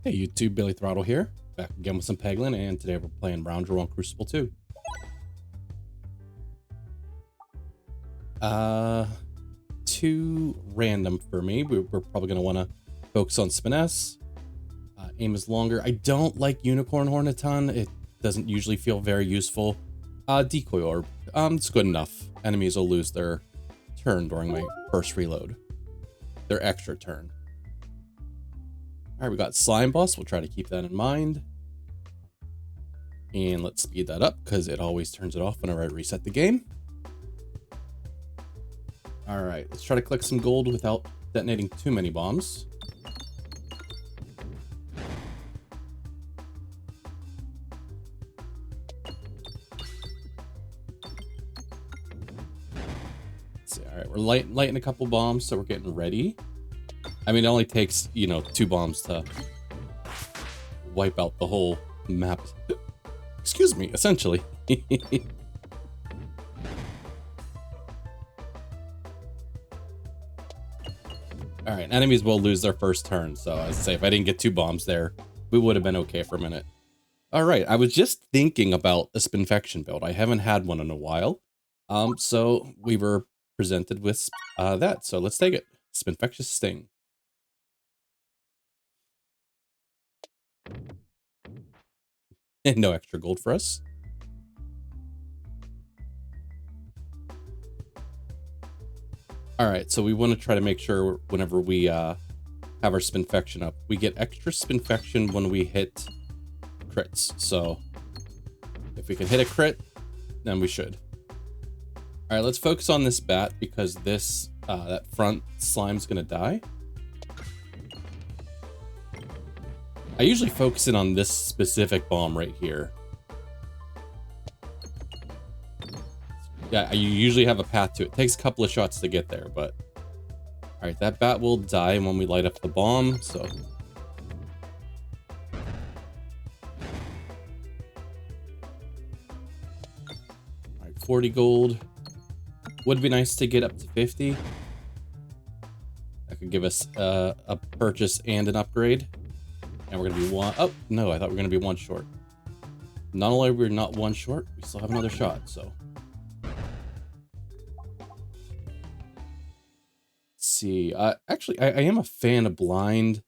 Hey YouTube, Billy Throttle here, back again with some Peglin, and today we're playing Roundrel on Cruciball 2. Too random for me. We're probably going to want to focus on Spiness. Aim is longer. I don't like Unicorn Horn a ton. It doesn't usually feel very useful. Decoy Orb. It's good enough. Enemies will lose their turn during my first reload. Their extra turn. All right, we got Slime Boss. We'll try to keep that in mind. And let's speed that up because it always turns it off whenever I reset the game. All right, let's try to collect some gold without detonating too many bombs. Let's see. All right, we're lighting a couple bombs, so we're getting ready. I mean, it only takes, 2 bombs to wipe out the whole map. Excuse me, essentially. All right, enemies will lose their first turn. So I say if I didn't get 2 bombs there, we would have been okay for a minute. All right, I was just thinking about a Spinfection build. I haven't had one in a while. So we were presented with that. So let's take it. Spinfectious Sting. And no extra gold for us. All right, so we want to try to make sure whenever we have our Spinfection up, we get extra Spinfection when we hit crits. So if we can hit a crit, then we should. All right, let's focus on this bat because this that front slime's gonna die. I usually focus in on this specific bomb right here. Yeah, you usually have a path to it. It takes a couple of shots to get there, but... Alright, that bat will die when we light up the bomb, so... Alright, 40 gold. Would be nice to get up to 50. That could give us a purchase and an upgrade. And we're gonna be one... Oh, no, I thought we were gonna be 1 short. Not only are we not 1 short, we still have another shot, so... Let's see. Actually, I am a fan of blind.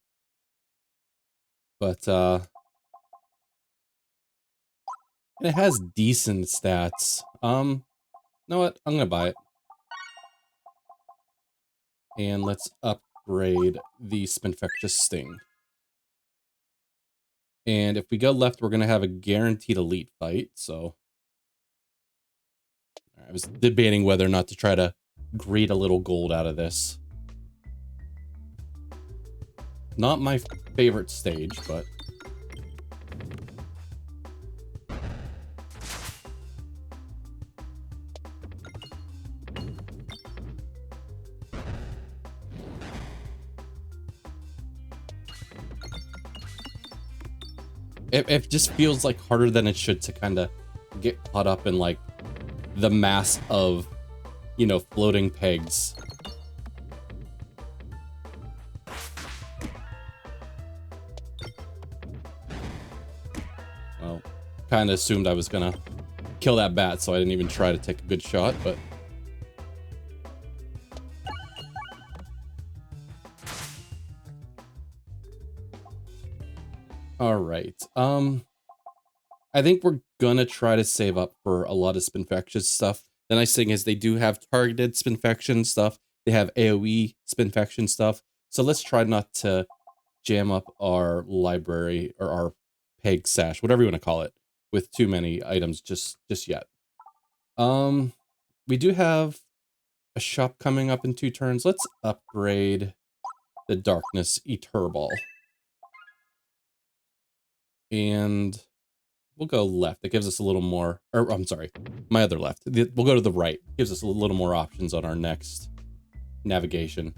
But, it has decent stats. You know what? I'm gonna buy it. And let's upgrade the Spinfectious Sting. And if we go left, we're going to have a guaranteed elite fight, so... I was debating whether or not to try to greed a little gold out of this. Not my favorite stage, but... It just feels like harder than it should to kind of get caught up in like the mass of, floating pegs. Well, kind of assumed I was gonna kill that bat, so I didn't even try to take a good shot, but... All right. I think we're gonna try to save up for a lot of Spinfection stuff. The nice thing is they do have targeted Spinfection stuff. They have AoE Spinfection stuff. So let's try not to jam up our library or our peg sash, whatever you want to call it, with too many items just yet. We do have a shop coming up in 2 turns. Let's upgrade the Darkness Terriball. And we'll go left. It gives us a little more, or I'm sorry, my other left. We'll go to the right. It gives us a little more options on our next navigation.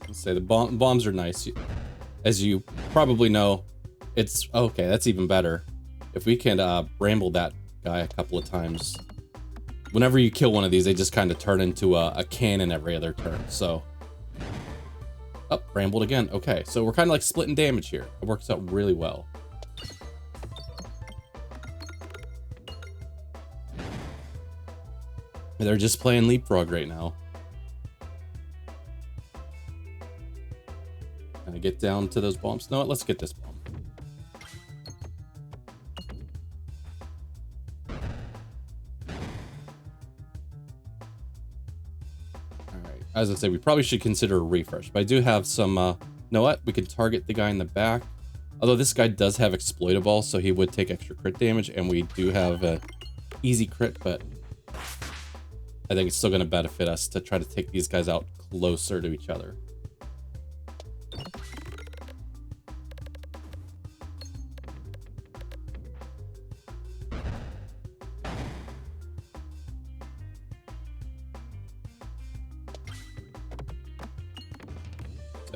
Let's say the bombs are nice. As you probably know, it's okay. That's even better. If we can bramble that guy a couple of times, Whenever you kill one of these, they just kind of turn into a cannon every other turn, so. Oh, rambled again. Okay, so we're kind of like splitting damage here. It works out really well. They're just playing leapfrog right now. Can I get down to those bombs? No, let's get this bomb. Alright, as I say, we probably should consider a refresh, but I do have some, you know what? We can target the guy in the back. Although this guy does have Exploitable, so he would take extra crit damage, and we do have a easy crit, but I think it's still going to benefit us to try to take these guys out closer to each other.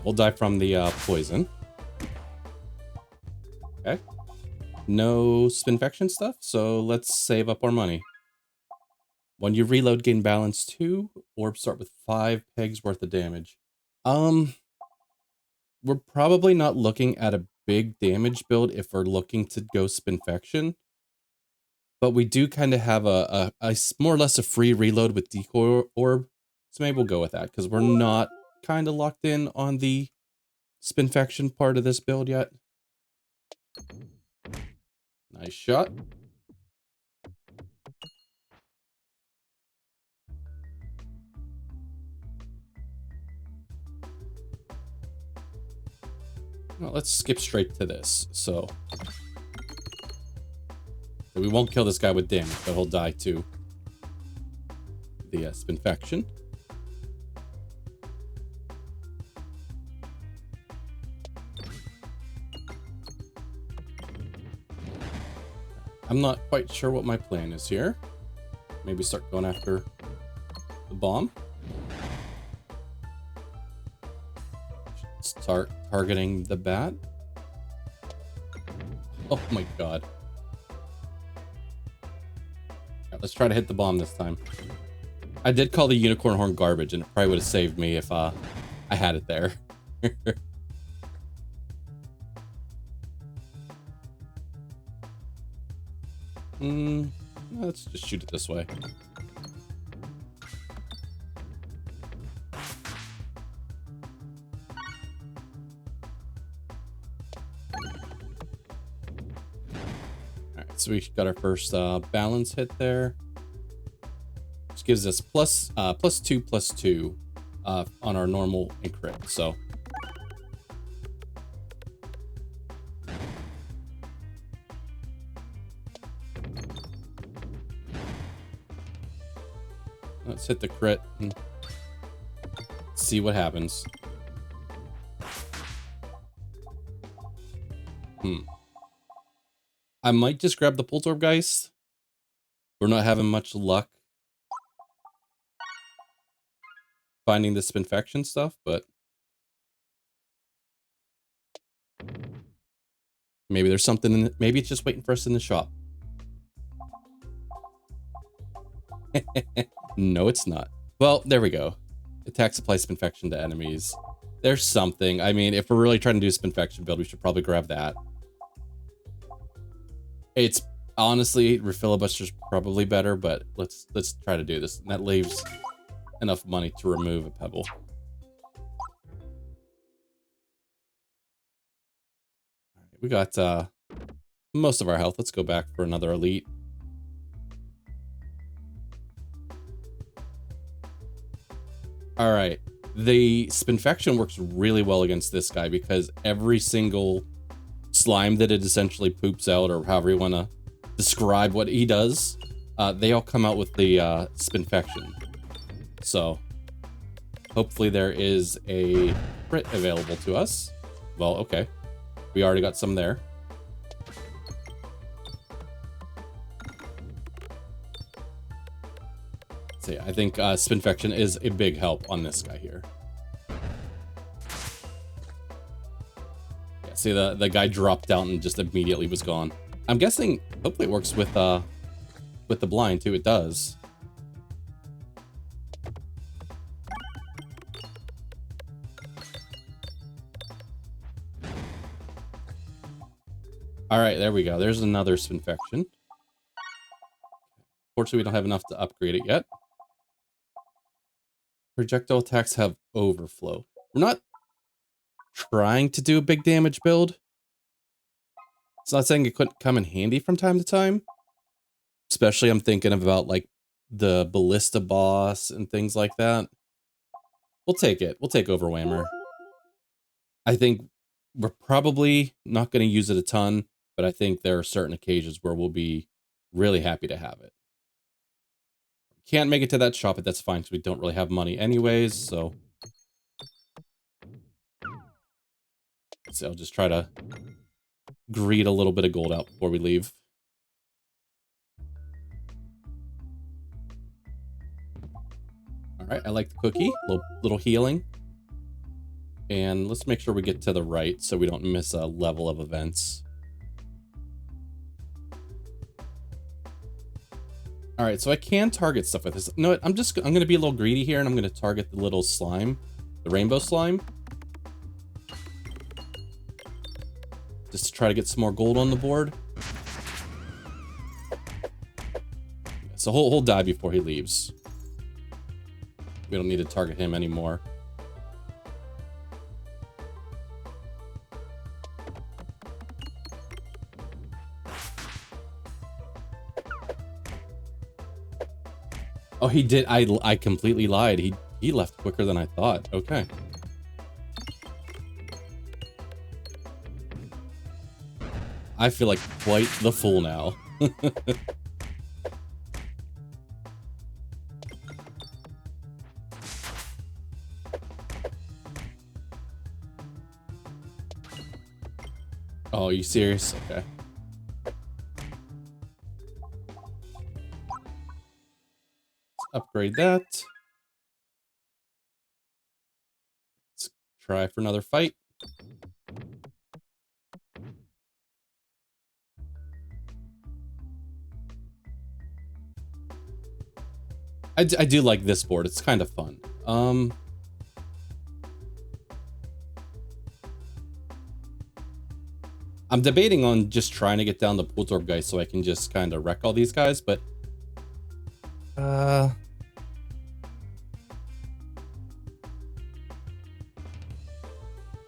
We'll die from the poison. Okay. No Spinfection stuff, so let's save up our money. When you reload, gain balance 2, orbs start with 5 pegs worth of damage. We're probably not looking at a big damage build if we're looking to go Spinfection. But we do kind of have a more or less a free reload with Decoy Orb. So maybe we'll go with that, because we're not kind of locked in on the Spinfection part of this build yet. Nice shot. Well, let's skip straight to this. So we won't kill this guy with damage, but he'll die to the Spinfection. I'm not quite sure what my plan is here. Maybe start going after the bomb. Start targeting the bat. Oh my god. Right, let's try to hit the bomb this time. I did call the unicorn horn garbage, and it probably would have saved me if I had it there. Let's just shoot it this way. Alright, so we got our first balance hit there. Which gives us +2/+2 on our normal and crit, so. Let's hit the crit and see what happens. I might just grab the Poltergeist. We're not having much luck finding the Spinfection stuff, but maybe there's something in it. Maybe it's just waiting for us in the shop. No, it's not. Well, there we go. Attack supply Spinfection to enemies. There's something. I mean, if we're really trying to do a Spinfection build, we should probably grab that. It's honestly, Refilibuster's probably better, but let's try to do this. And that leaves enough money to remove a Pebble. All right, we got most of our health. Let's go back for another elite. All right, the Spinfection works really well against this guy because every single slime that it essentially poops out, or however you want to describe what he does, they all come out with the Spinfection. So hopefully there is a crit available to us. Well, okay, we already got some there. So yeah, I think Spinfection is a big help on this guy here. Yeah, see the guy dropped out and just immediately was gone. I'm guessing hopefully it works with the blind too. It does. All right, there we go. There's another Spinfection. Fortunately, we don't have enough to upgrade it yet. Projectile attacks have overflow. We're not trying to do a big damage build. It's not saying it couldn't come in handy from time to time. Especially I'm thinking about like the Ballista boss and things like that. We'll take it. We'll take Overwhammer. I think we're probably not going to use it a ton, but I think there are certain occasions where we'll be really happy to have it. Can't make it to that shop, but that's fine because we don't really have money anyways, so I'll just try to greed a little bit of gold out before we leave. All right, I like the cookie, little healing. And let's make sure we get to the right so we don't miss a level of events. All right, so I can target stuff with this. You know what? I'm going to be a little greedy here, and I'm going to target the little slime, the rainbow slime. Just to try to get some more gold on the board. So he'll die before he leaves. We don't need to target him anymore. Oh, he did. I completely lied. He left quicker than I thought. Okay. I feel like quite the fool now. Oh, are you serious? Okay. Upgrade that. Let's try for another fight. I do like this board. It's kind of fun. I'm debating on just trying to get down the Pooltorb guy so I can just kind of wreck all these guys, but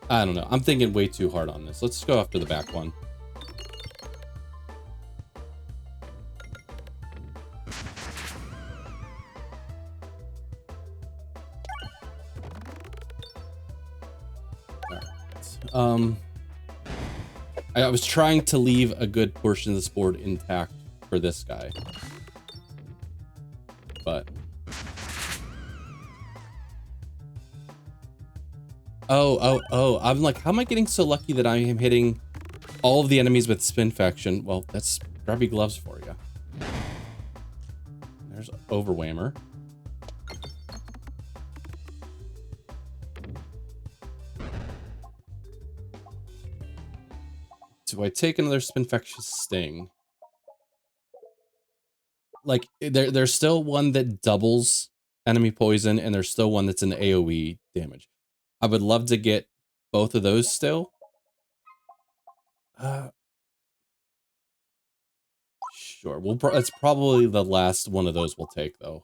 I don't know. I'm thinking way too hard on this. Let's go after the back one. All right. I was trying to leave a good portion of this board intact for this guy, but oh, I'm like, how am I getting so lucky that I am hitting all of the enemies with Spinfection? Well, that's grubby gloves for you. There's Overwhammer. Do I take another Spinfection Sting? Like, there's still one that doubles enemy poison, and there's still one that's an AoE damage. I would love to get both of those still. Sure. It's probably the last one of those we'll take, though.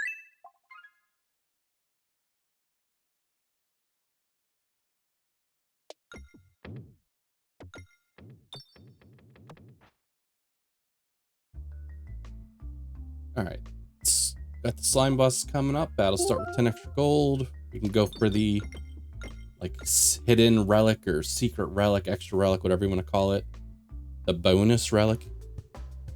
All right. Got the slime boss coming up. That'll start with 10 extra gold. We can go for the like hidden relic or secret relic, extra relic, whatever you want to call it. The bonus relic.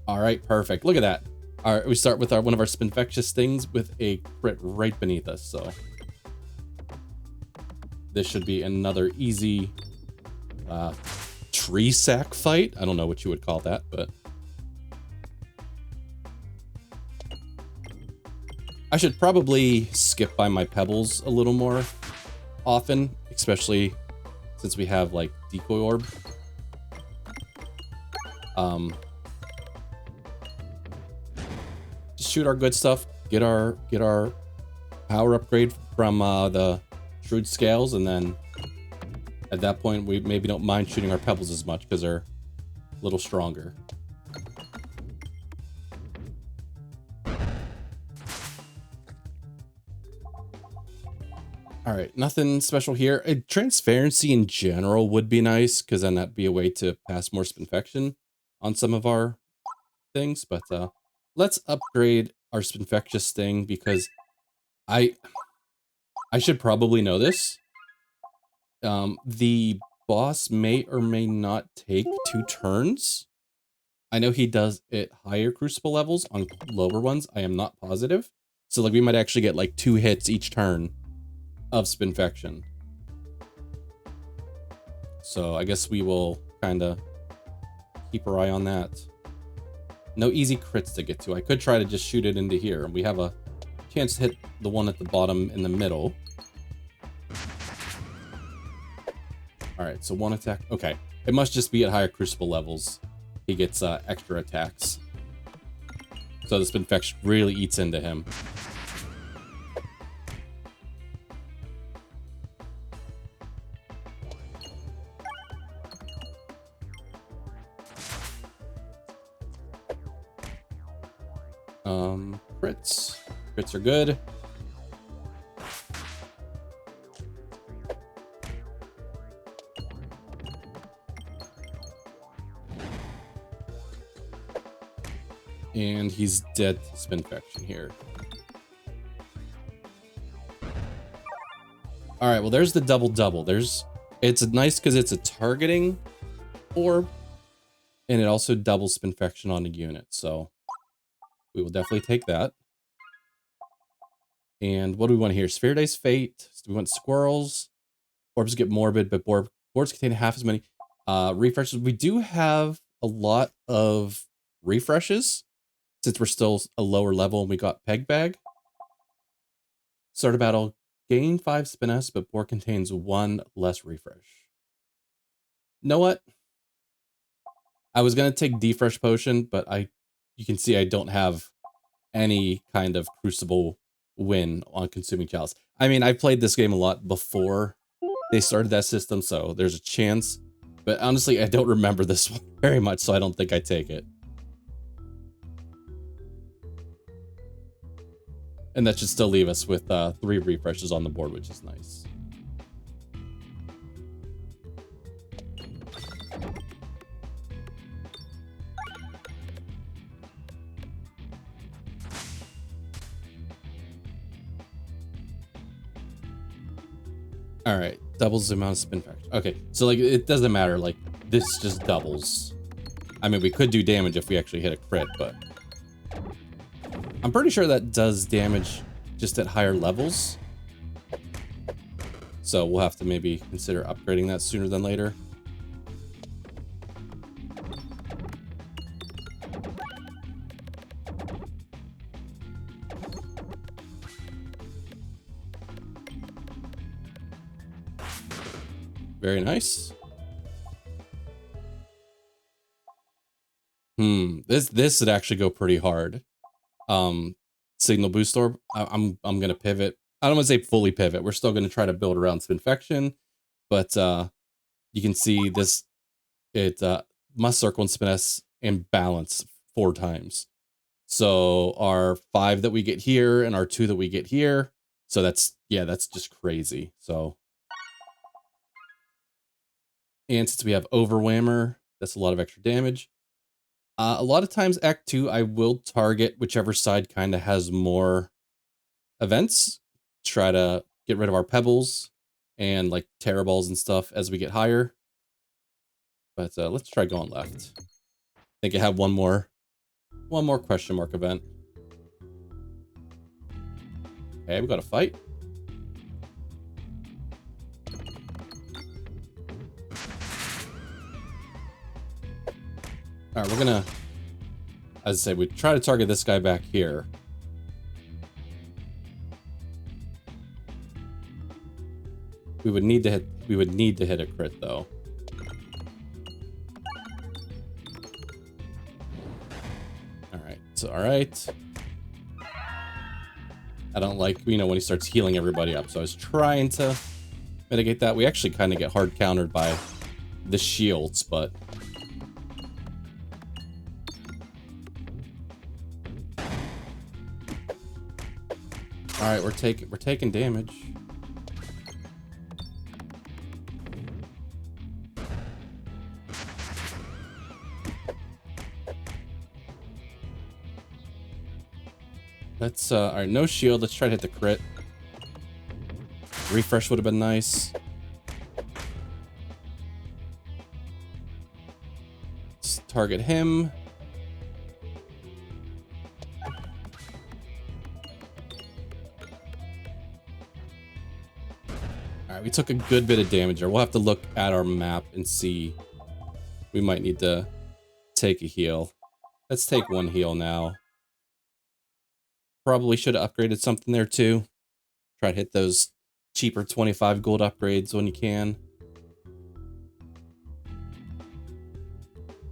All right, perfect. Look at that. All right, we start with one of our Spinfectious things with a crit right beneath us. So this should be another easy tree sack fight. I don't know what you would call that, but I should probably skip by my Pebballs a little more often, especially since we have like decoy orb. Just shoot our good stuff, get our power upgrade from the shrewd scales, and then at that point we maybe don't mind shooting our Pebballs as much because they're little stronger. All right, nothing special here. Transparency in general would be nice, because then that'd be a way to pass more Spinfection on some of our things. But let's upgrade our Spinfectious thing, because I should probably know this. The boss may or may not take 2 turns. I know he does it higher Crucible levels. On lower ones, I am not positive. So like we might actually get like 2 hits each turn of Spinfection. So I guess we will kind of keep our eye on that. No easy crits to get to. I could try to just shoot it into here, and we have a chance to hit the one at the bottom in the middle. All right, so 1 attack. Okay, it must just be at higher Crucible levels. He gets extra attacks. So the Spinfection really eats into him. Crits. Crits are good. And he's dead to Spinfection here. All right, well, there's the double. It's nice because it's a targeting orb, and it also doubles Spinfection on a unit, so we will definitely take that. And what do we want here? Sphere Dice Fate. So we want squirrels. Orbs get morbid, but boards contain half as many refreshes. We do have a lot of refreshes, since we're still a lower level and we got Peg Bag. Start a battle, gain 5 Spiness, but board contains 1 less refresh. Know what? I was gonna take Defresh Potion, but you can see I don't have any kind of Crucible win on Consuming Chalice. I mean, I played this game a lot before they started that system, so there's a chance. But honestly, I don't remember this one very much, so I don't think I take it. And that should still leave us with 3 refreshes on the board, which is nice. All right, doubles the amount of Spinfection. Okay, so like it doesn't matter. Like this just doubles. I mean, we could do damage if we actually hit a crit, but I'm pretty sure that does damage just at higher levels. So we'll have to maybe consider upgrading that sooner than later. Very nice. This would actually go pretty hard. Signal Boost Orb. I'm gonna pivot. I don't want to say fully pivot. We're still gonna try to build around Spinfection, but you can see this. It must circle and Spiness and balance 4 times. So our 5 that we get here and our 2 that we get here. So that's just crazy. So. And since we have Overwhammer, that's a lot of extra damage. A lot of times, Act 2, I will target whichever side kind of has more events. Try to get rid of our Pebballs and like Terriballs and stuff as we get higher. But let's try going left. I think I have one more question mark event. Okay, we got a fight. All right, we're gonna, as I say, we try to target this guy back here. We would need to hit a crit though. All right. I don't like, when he starts healing everybody up. So I was trying to mitigate that. We actually kind of get hard countered by the shields, but All right, we're taking damage. Let's all right, no shield. Let's try to hit the crit. Refresh would have been nice. Let's target him. All right, we took a good bit of damage there. We'll have to look at our map and see. We might need to take a heal. Let's take one heal now. Probably should have upgraded something there too. Try to hit those cheaper 25 gold upgrades when you can.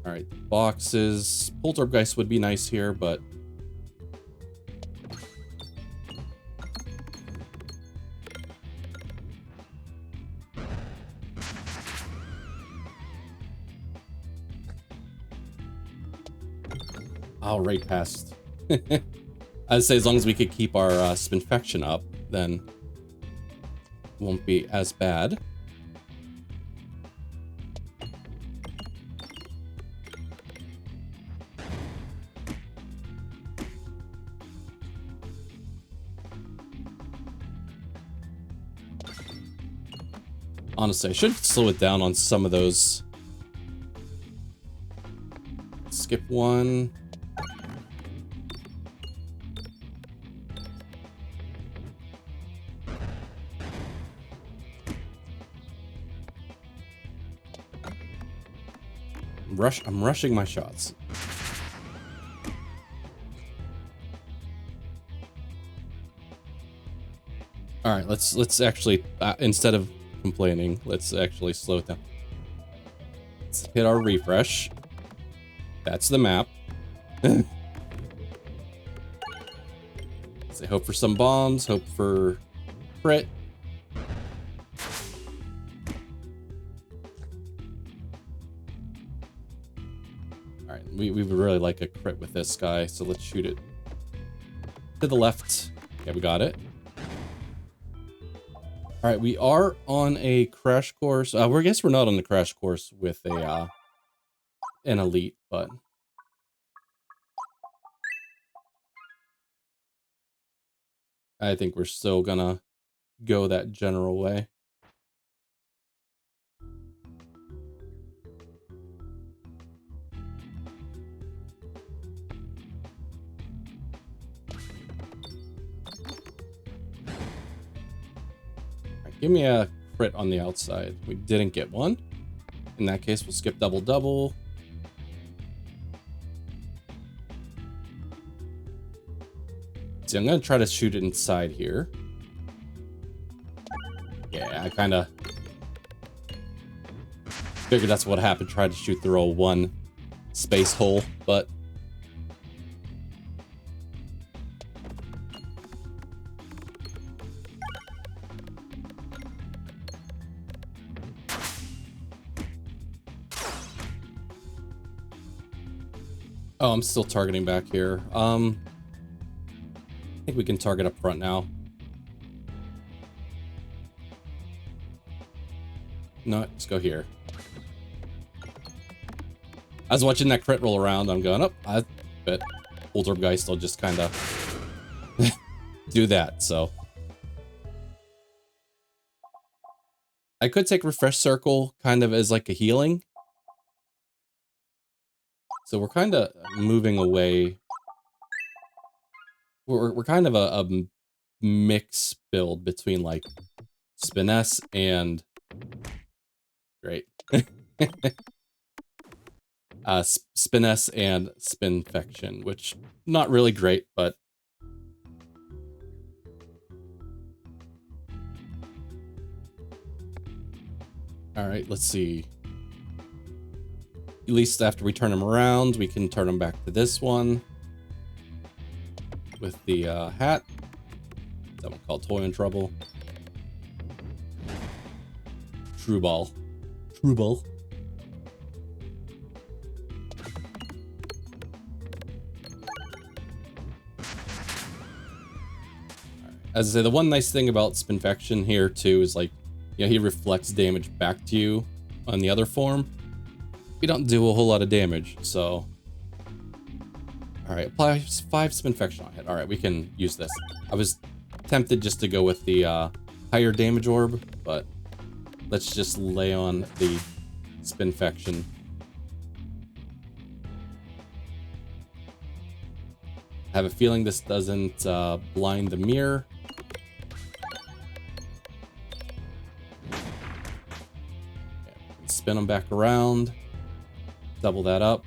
All right, boxes. Poltergeist would be nice here, but oh, right past. I'd say as long as we could keep our Spinfection up, then it won't be as bad. Honestly, I should slow it down on some of those. Skip one. I'm rushing my shots. All right, let's actually instead of complaining, let's actually slow it down. Let's hit our refresh. That's the map. So hope for some bombs, hope for crit. All right, we would really like a crit with this guy, so let's shoot it to the left. Yeah, we got it. All right, we are on a crash course. I guess we're not on the crash course with a an elite, but I think we're still gonna go that general way. Give me a crit on the outside. We didn't get one. In that case, we'll skip double double. See, I'm gonna try to shoot it inside here. Yeah, I kind of figured that's what happened. Tried to shoot through a one space hole, but oh, I'm still targeting back here. I think we can target up front now. No, let's go here. I was watching that crit roll around. I'm going up. I bet Older guy still just kind of do that. So I could take Refresh Circle kind of as like a healing. So we're kind of moving away. We're kind of a mix build between like Spiness and great. Spiness and Spinfection, which not really great, but all right, let's see. At least after we turn them around, we can turn them back to this one with the hat. That one called Toy in Trouble. Trueball. Trueball. As I say, the one nice thing about Spinfection here too is like, you know, he reflects damage back to you on the other form. We don't do a whole lot of damage, so. All right, apply 5 Spinfection on hit. All right, we can use this. I was tempted just to go with the higher damage orb, but let's just lay on the Spinfection. I have a feeling this doesn't blind the mirror. Okay, spin them back around. Double that up.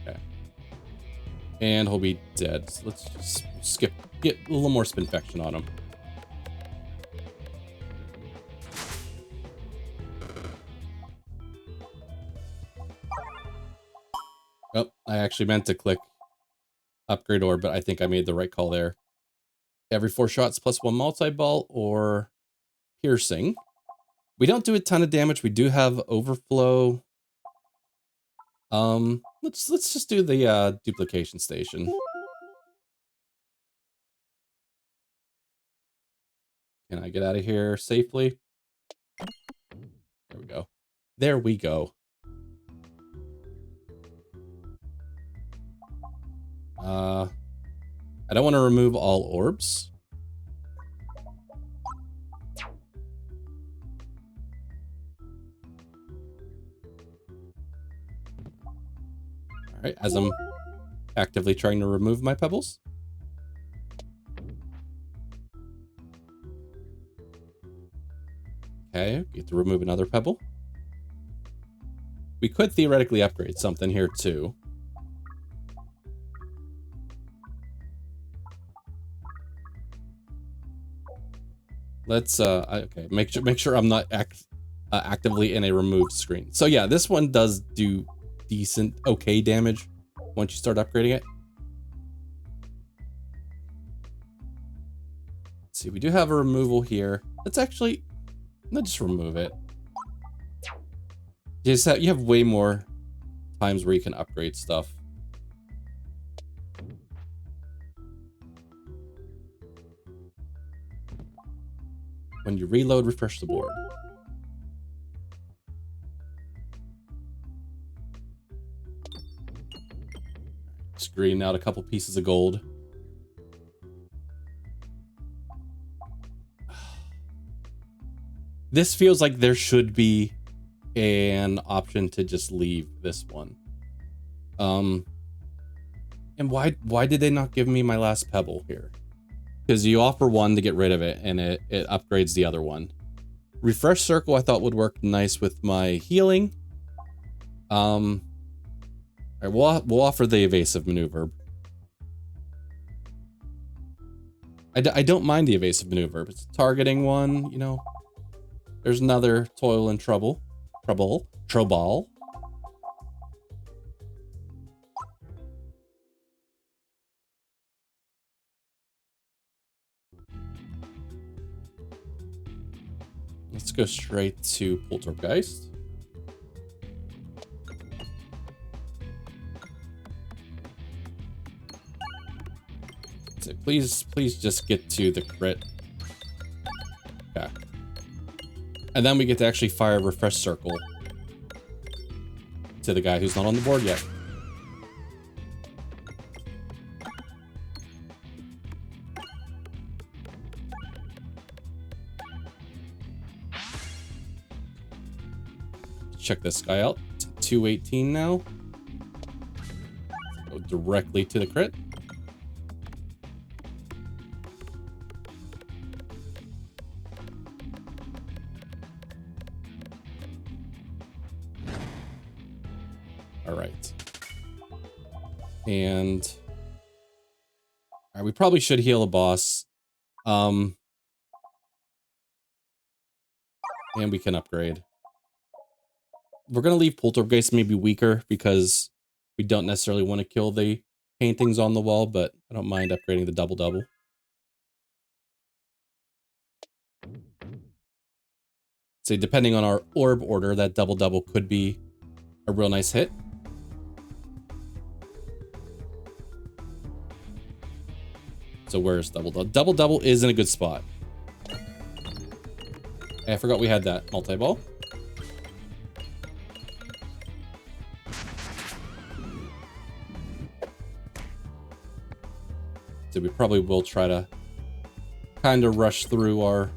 Okay. And he'll be dead. So let's just skip, get a little more Spinfection on him. Oh, I actually meant to click upgrade orb, but I think I made the right call there. Every 4 shots plus 1 multi-ball or piercing. We don't do a ton of damage. We do have overflow. Let's just do the duplication station. Can I get out of here safely? There we go. There we go. I don't want to remove all orbs. All right, as I'm actively trying to remove my pebbles. Okay, get to remove another pebble. We could theoretically upgrade something here too. Let's okay, make sure I'm not actively in a removed screen. So yeah, this one does do decent, okay damage once you start upgrading it. Let's see, we do have a removal here. Let's just remove it. You have way more times where you can upgrade stuff. When you reload, refresh the board. Just green out a couple pieces of gold. This feels like there should be an option to just leave this one. And why did they not give me my last pebble here? Because you offer one to get rid of it, and it upgrades the other one. Refresh circle I thought would work nice with my healing. All right, we'll offer the evasive maneuver. I don't mind the evasive maneuver. It's a targeting one, you know. There's another toil and trouble. Trouble. Let's go straight to Poltergeist. So please just get to the crit. Okay. And then we get to actually fire a refresh circle to the guy who's not on the board yet. Check this guy out. 218 now. Go directly to the crit. All right. And all right, we probably should heal a boss. And we can upgrade. We're going to leave Poltergeist maybe weaker because we don't necessarily want to kill the paintings on the wall, but I don't mind upgrading the double-double. So depending on our orb order, that double-double could be a real nice hit. So where's double double? Double double is in a good spot. Hey, I forgot we had that multi-ball. So we probably will try to kind of rush through our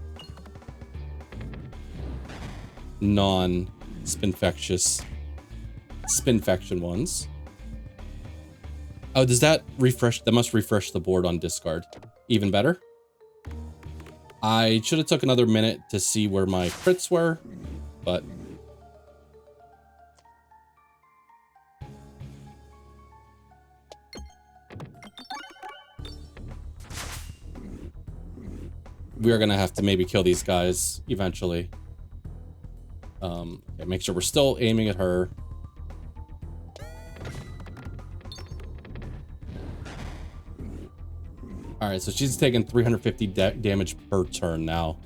non-spinfection ones. Oh, does that refresh? That must refresh the board on discard. Even better. I should have took another minute to see where my crits were, but we are gonna have to maybe kill these guys eventually. Okay, make sure we're still aiming at her. All right, so she's taking 350 damage per turn now.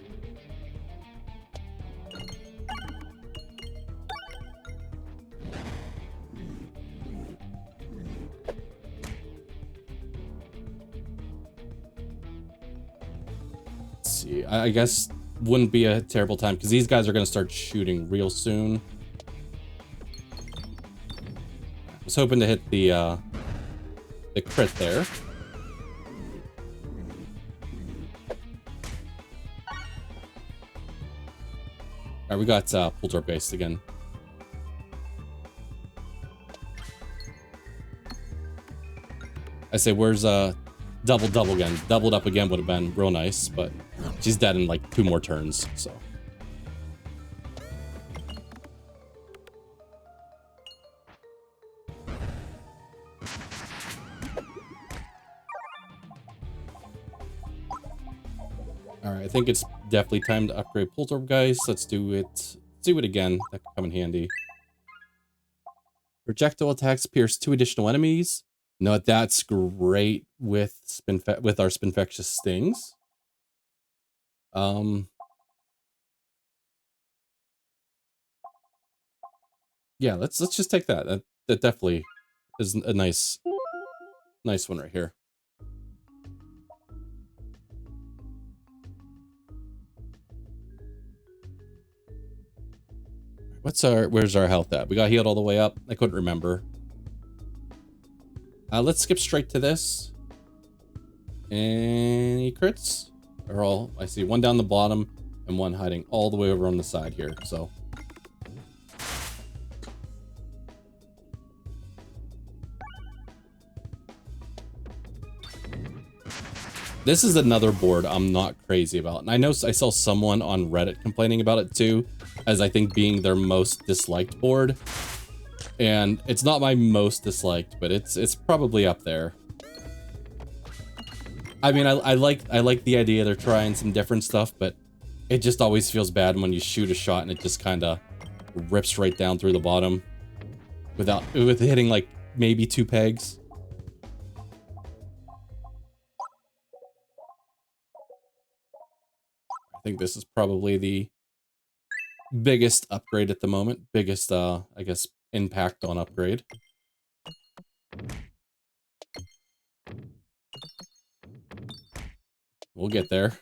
Let's see. I guess wouldn't be a terrible time because these guys are going to start shooting real soon. I was hoping to hit the crit there. All right, we got Poltergeist again. I say, where's double again? Doubled up again would have been real nice, but she's dead in like 2 more turns, so. All right, I think it's definitely time to upgrade Poltergeist. Let's do it. Let's do it again. That could come in handy. Projectile attacks pierce 2 additional enemies. No, that's great with our Spinfectious stings. Yeah, let's just take that. That definitely is a nice one right here. Where's our health at? We got healed all the way up. I couldn't remember. Let's skip straight to this. Any crits? They're all, I see 1 down the bottom and 1 hiding all the way over on the side here, so. This is another board I'm not crazy about. And I know I saw someone on Reddit complaining about it too, as I think being their most disliked board. And it's not my most disliked, but it's probably up there. I mean, I like the idea they're trying some different stuff, but it just always feels bad when you shoot a shot and it just kind of rips right down through the bottom with hitting like maybe 2 pegs. I think this is probably the biggest upgrade at the moment. Biggest, I guess, impact on upgrade. We'll get there.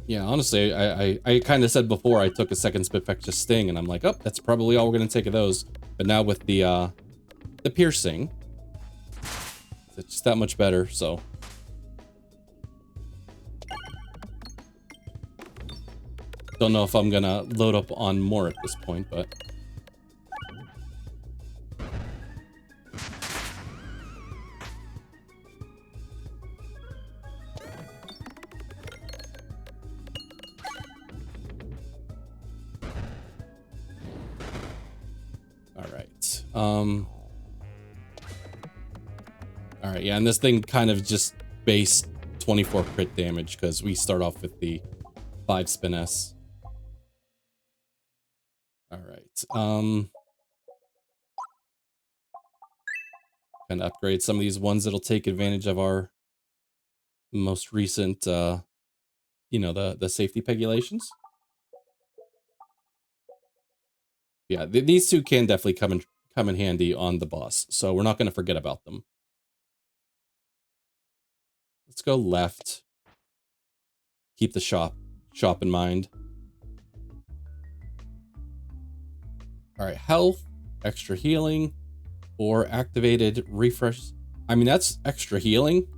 Yeah, honestly, I kind of said before I took a second Spinfectious Sting, and I'm like, oh, that's probably all we're gonna take of those. But now with the piercing, it's just that much better. So. Don't know if I'm gonna load up on more at this point, but. All right, yeah, and this thing kind of just base 24 crit damage because we start off with the 5 spin S. All right, kind of upgrade some of these ones that'll take advantage of our most recent, you know, the safety pegulations. Yeah, these two can definitely come in handy on the boss, so we're not going to forget about them. Let's go left. Keep the shop in mind. All right, health, extra healing, or activated refresh. I mean, that's extra healing.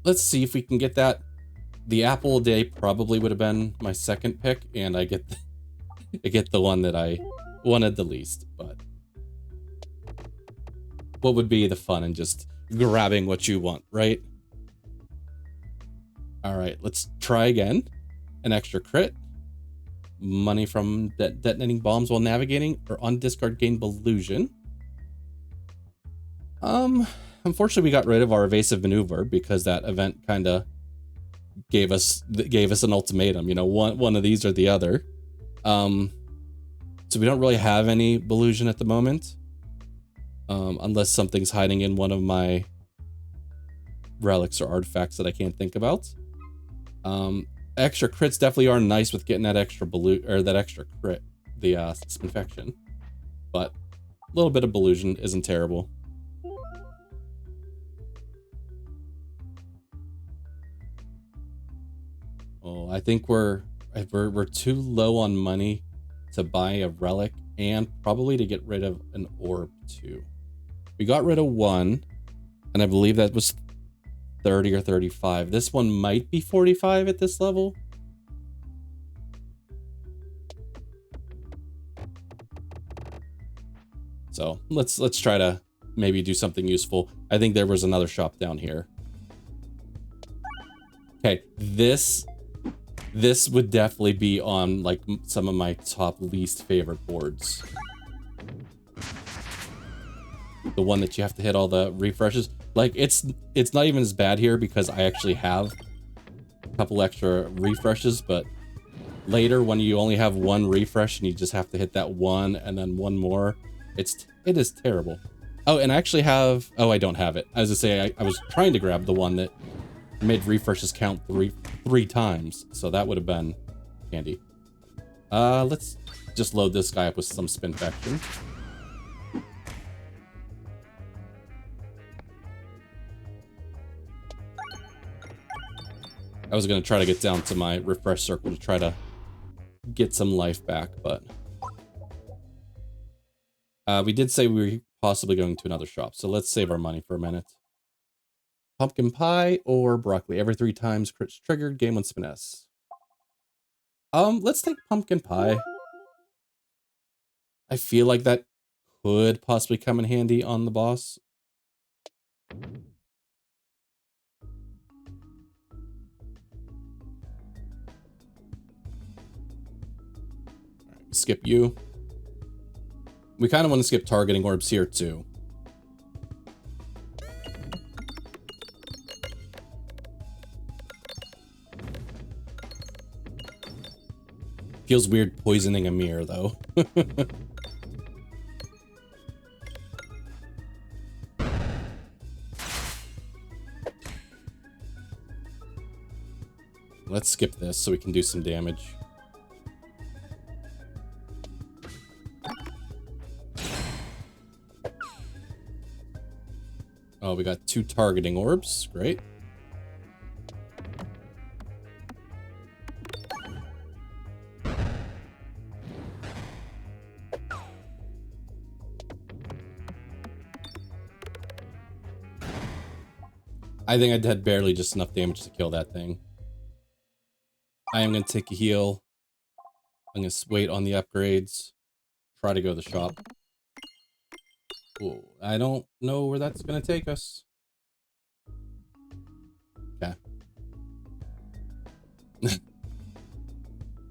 Let's see if we can get that. The apple a day probably would have been my second pick, and I get the one that I wanted the least, but what would be the fun in just grabbing what you want, right? All right, let's try again. An extra crit. Money from detonating bombs while navigating, or on discard gain Ballusion. Unfortunately, we got rid of our evasive maneuver because that event kind of gave us an ultimatum. You know, one of these or the other. So we don't really have any Ballusion at the moment, unless something's hiding in one of my relics or artifacts that I can't think about. Extra crits definitely are nice with getting that extra that extra crit, the Spinfection, but a little bit of Ballusion isn't terrible. Oh, I think we're too low on money to buy a relic, and probably to get rid of an orb too. We got rid of one, and I believe that was 30 or 35. This one might be 45 at this level. So let's try to maybe do something useful. I think there was another shop down here. Okay, this would definitely be on like some of my top least favorite boards. The one that you have to hit all the refreshes. Like it's not even as bad here because I actually have a couple extra refreshes, but later when you only have one refresh and you just have to hit that one and then one more, it is terrible. Oh, and I actually have, oh, I don't have it. As I say, I was trying to grab the one that made refreshes count three times, so that would have been handy. Let's just load this guy up with some Spinfection. I was gonna try to get down to my refresh circle to try to get some life back, but we did say we were possibly going to another shop, so let's save our money for a minute. Pumpkin pie or broccoli? Every 3 times crits triggered, game 1 Spiness. Let's take pumpkin pie. I feel like that could possibly come in handy on the boss. Alright, skip you. We kind of want to skip targeting orbs here too. Feels weird poisoning a mirror though. Let's skip this so we can do some damage. Oh, we got 2 targeting orbs. Great. I think I did barely just enough damage to kill that thing. I am going to take a heal. I'm going to wait on the upgrades. Try to go to the shop. Ooh, I don't know where that's going to take us. Okay.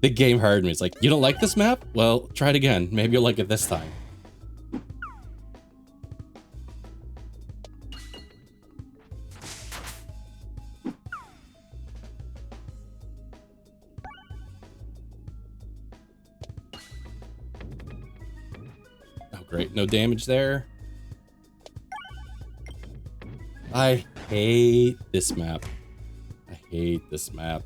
The game heard me. It's like, you don't like this map? Well, try it again. Maybe you'll like it this time. Great, no damage there. I hate this map. I hate this map.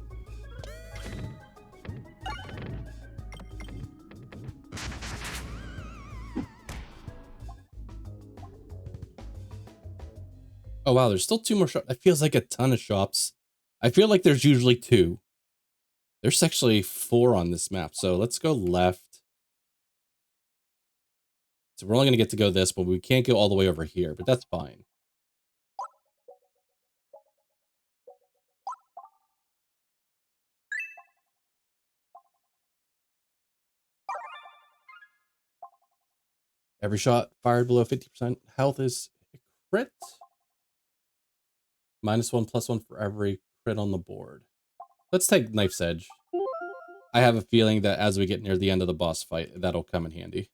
wow, there's still 2 more shops. That feels like a ton of shops. I feel like there's usually 2. There's actually 4 on this map, so let's go left. So we're only going to get to go this, but we can't go all the way over here, but that's fine. Every shot fired below 50% health is a crit. -1/+1 for every crit on the board. Let's take Knife's Edge. I have a feeling that as we get near the end of the boss fight, that'll come in handy.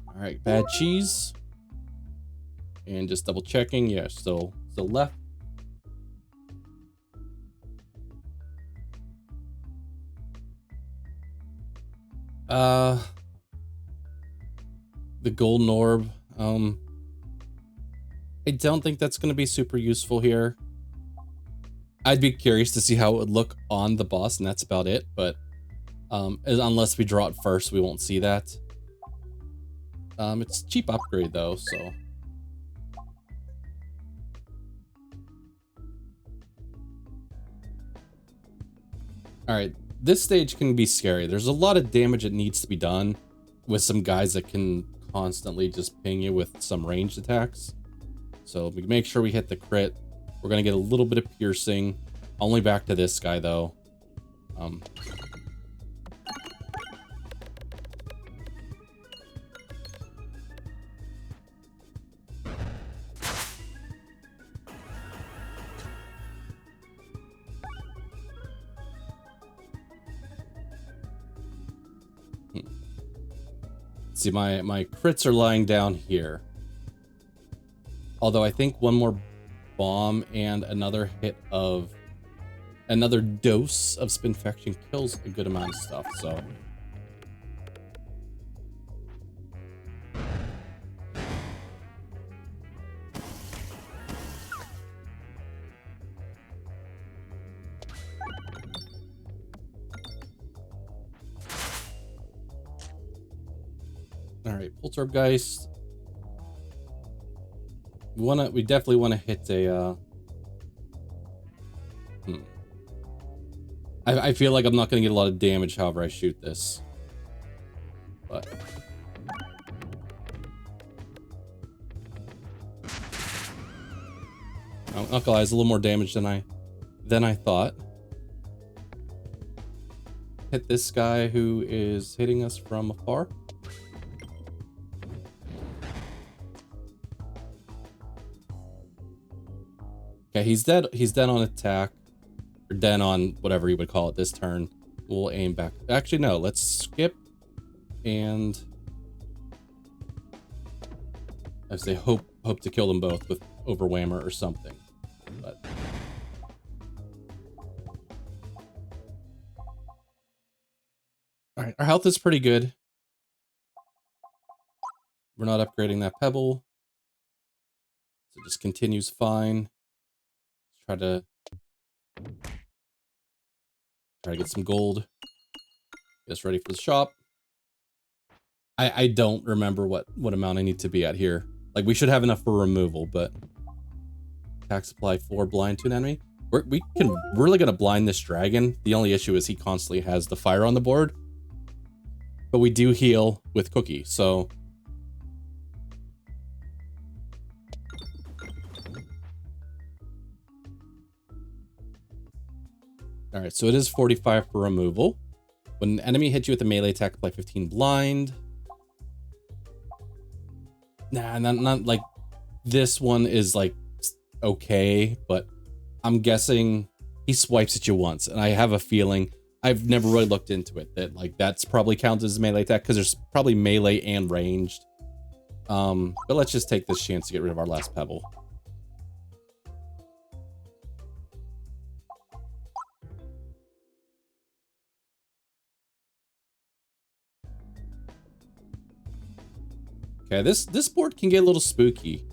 All right, bad cheese. And just double checking. Yeah, still left. The golden orb. I don't think that's going to be super useful here. I'd be curious to see how it would look on the boss, and that's about it. But unless we draw it first, we won't see that. It's a cheap upgrade though, so. All right, this stage can be scary. There's a lot of damage that needs to be done with some guys that can constantly just ping you with some ranged attacks. So we make sure we hit the crit. We're gonna get a little bit of piercing. Only back to this guy though. See, my crits are lying down here. Although I think one more bomb and another dose of Spinfection kills a good amount of stuff, so. All right, Poltergeist. We definitely want to hit a I feel like I'm not going to get a lot of damage however I shoot this. But I'm not gonna lie, it's a little more damage than I thought. Hit this guy who is hitting us from afar. Okay, he's dead. He's dead on attack, or dead on whatever you would call it this turn. We'll aim back. Actually, no. Let's skip and I say hope to kill them both with Overwhammer or something. But all right, our health is pretty good. We're not upgrading that Pebble, so it just continues fine. Try to get some gold. Get us ready for the shop. I don't remember what amount I need to be at here. Like, we should have enough for removal, but attack supply 4 blind to an enemy. We're really gonna blind this dragon. The only issue is he constantly has the fire on the board, but we do heal with Cookie, so. All right, so it is 45 for removal. When an enemy hits you with a melee attack, apply 15 blind. Nah, not like this one is like okay, but I'm guessing he swipes at you once, and I have a feeling, I've never really looked into it, that like that's probably counted as a melee attack because there's probably melee and ranged. But let's just take this chance to get rid of our last Pebble. Okay, this board can get a little spooky.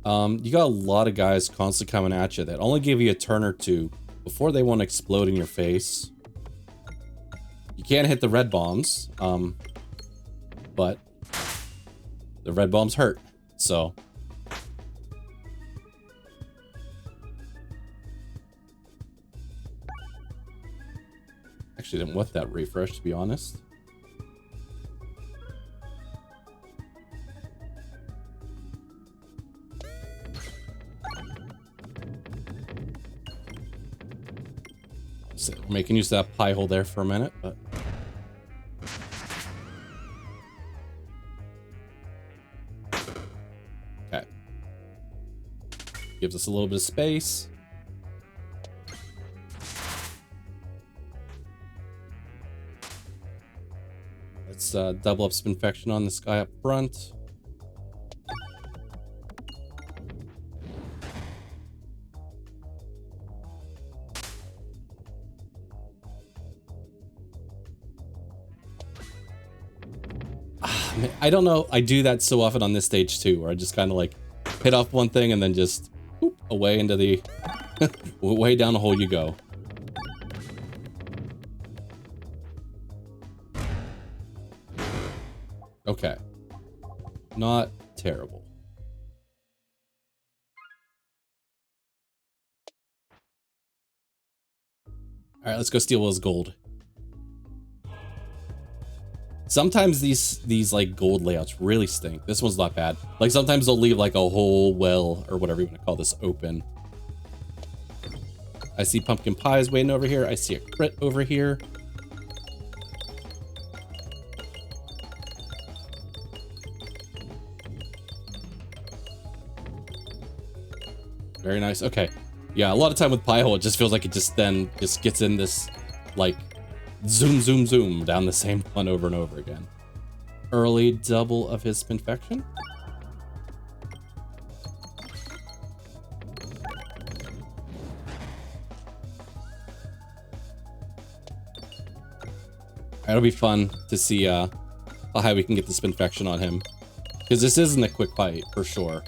You got a lot of guys constantly coming at you that only give you a turn or two before they want to explode in your face. You can't hit the red bombs, but the red bombs hurt, so. Actually didn't want that refresh, to be honest. So we're making use of that pie hole there for a minute, but. Okay. Gives us a little bit of space. Let's double up Spinfection on this guy up front. I don't know. I do that so often on this stage too, where I just kind of like hit off one thing and then just whoop, away into the way down the hole you go. Okay. Not terrible. All right, let's go steal Will's gold. Sometimes these like gold layouts really stink. This one's not bad. Like sometimes they'll leave like a whole well or whatever you want to call this open. I see pumpkin pies waiting over here. I see a crit over here. Very nice. Okay. Yeah, a lot of time with pie hole, it just feels like it just gets in this like zoom, zoom, zoom down the same one over and over again. Early double of his Spinfection. It'll be fun to see how high we can get the Spinfection on him. Because this isn't a quick fight, for sure.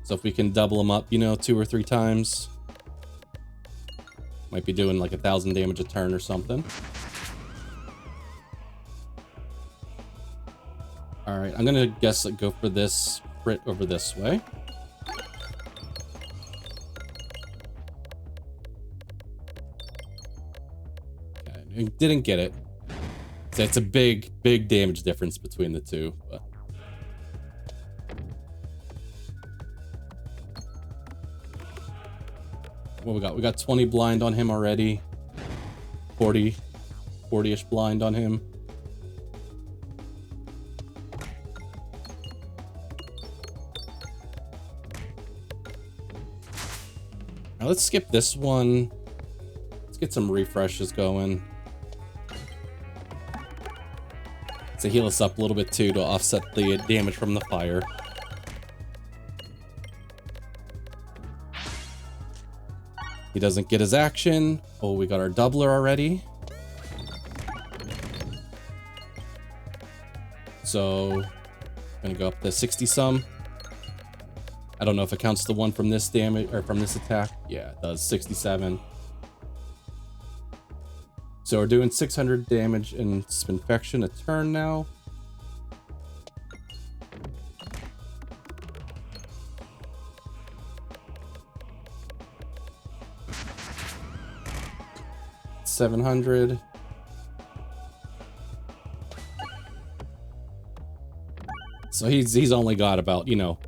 So if we can double him up, you know, 2 or 3 times. Might be doing like 1,000 damage a turn or something. All right, I'm gonna guess like go for this crit over this way. Okay, I didn't get it. So it's a big damage difference between the two, but. What we got? We got 20 blind on him already. 40-ish blind on him. Now let's skip this one. Let's get some refreshes going. To heal us up a little bit too to offset the damage from the fire. He doesn't get his action. Oh, we got our doubler already. So, gonna go up to 60 some. I don't know if it counts the one from this damage or from this attack. Yeah, it does. 67. So we're doing 600 damage in Spinfection a turn now. $700. So he's only got about, you know,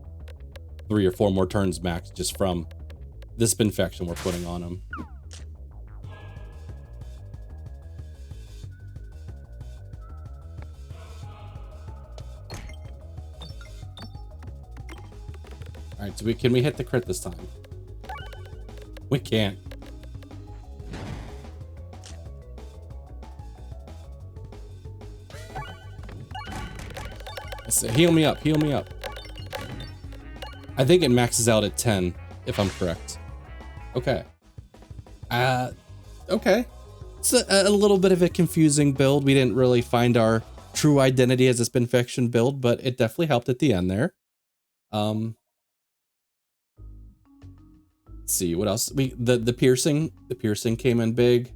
3 or 4 more turns max just from this Spinfection we're putting on him. All right, so can we hit the crit this time? We can't. Heal me up, heal me up. I think it maxes out at 10, if I'm correct. Okay. Okay. It's a little bit of a confusing build. We didn't really find our true identity as a Spinfection build, but it definitely helped at the end there. Let's see what else. The piercing came in big.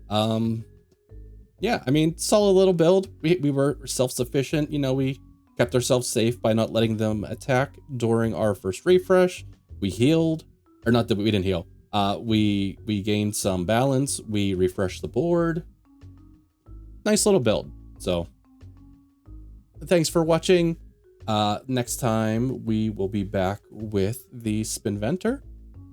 Yeah, I mean, solid little build. We were self-sufficient. You know, we kept ourselves safe by not letting them attack during our first refresh. We healed, or not that we didn't heal. We gained some balance. We refreshed the board. Nice little build. So thanks for watching. Next time we will be back with the Spinventor,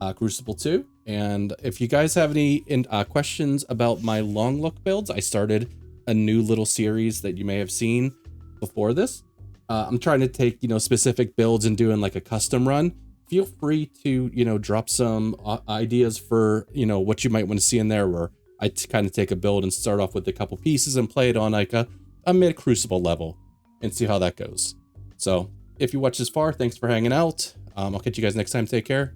Cruciball 2. And if you guys have any questions about my long look builds, I started a new little series that you may have seen before this. I'm trying to take, you know, specific builds and doing like a custom run. Feel free to, you know, drop some ideas for, you know, what you might want to see in there, where I kind of take a build and start off with a couple pieces and play it on like a mid Cruciball level and see how that goes. So if you watch this far, thanks for hanging out. I'll catch you guys next time. Take care.